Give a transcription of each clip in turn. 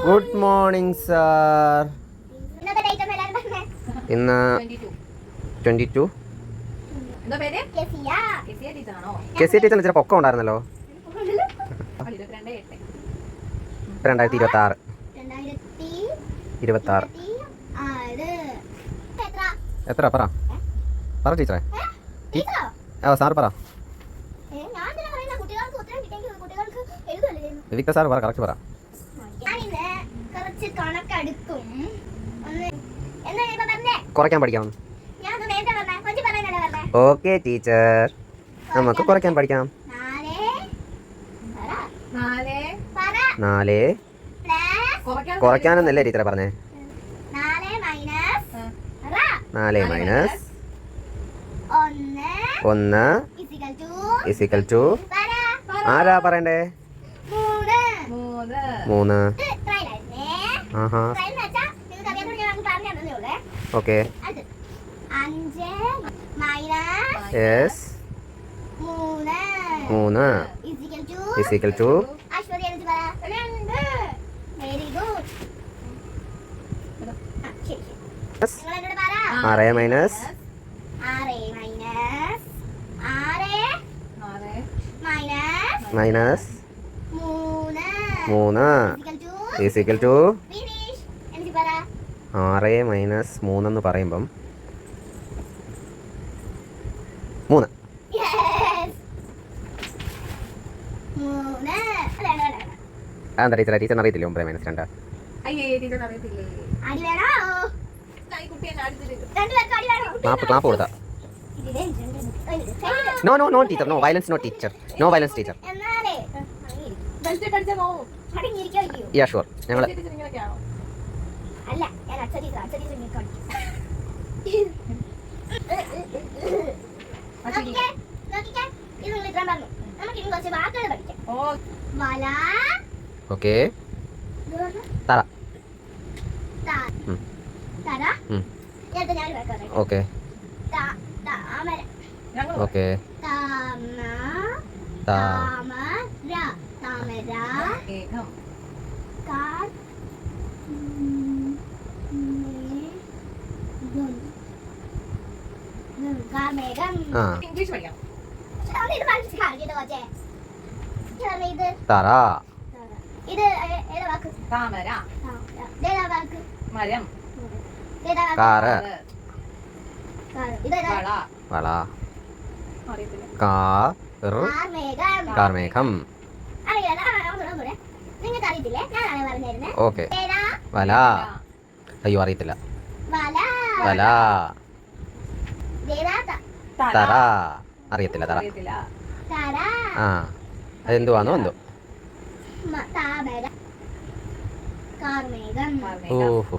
Good morning sir. ഇന്ന് 22. കെസിയ ടീച്ചറിന് ഇച്ചിരി പൊക്കം ഉണ്ടായിരുന്നല്ലോ. 2026. എത്ര പറ ടീച്ചറെ. സാർ പറ. വിക്ടർ സാർ പറ, കറക്റ്റ് പറ. കുറയ്ക്കാൻ പഠിക്കാം. ഓക്കെ ടീച്ചർ, നമുക്ക് കുറയ്ക്കാൻ പഠിക്കാം. 4 കുറയ്ക്കാനെന്നല്ലേ ടീച്ചറെ പറഞ്ഞേ? 4 മൈനസ് 1 ഇസിക്കൽ ടു ആരാ പറയണ്ടേ? 3. ആഹാ, okay. Yes, 3 is equal to 6 minus 3 is equal to 6 minus 3 എന്ന് പറയുമ്പം 3. അതെന്താ ടീച്ചറെ, ടീച്ചറിന് അറിയത്തില്ലേ 9 മൈനസ് 2? ക്ലാപ്പ് കൊടുത്താ. No teacher, no violence, no teacher, no violence teacher. Yeah sure. ഞങ്ങൾ ഓക്കെ. തറ. Okay okay. ഇംഗ്ലീഷ് പഠിക്കാം. തറ. താമര, മരം, കാറ്, വള, വള, കാർമേഘം. ഓക്കെ. വല. അയ്യോ അറിയത്തില്ല. വല. തറ അറിയത്തില്ല. തറ ആ, അതെന്തുവാന്നോ എന്തോ. ഓഹോ,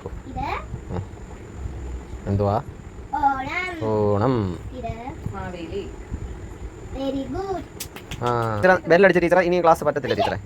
എന്തുവാ? ഓണം. ആ, ബെല്ലടിച്ച ടീച്ചറെ, ഇനി ക്ലാസ് പറ്റത്തില്ല ടീച്ചറെ.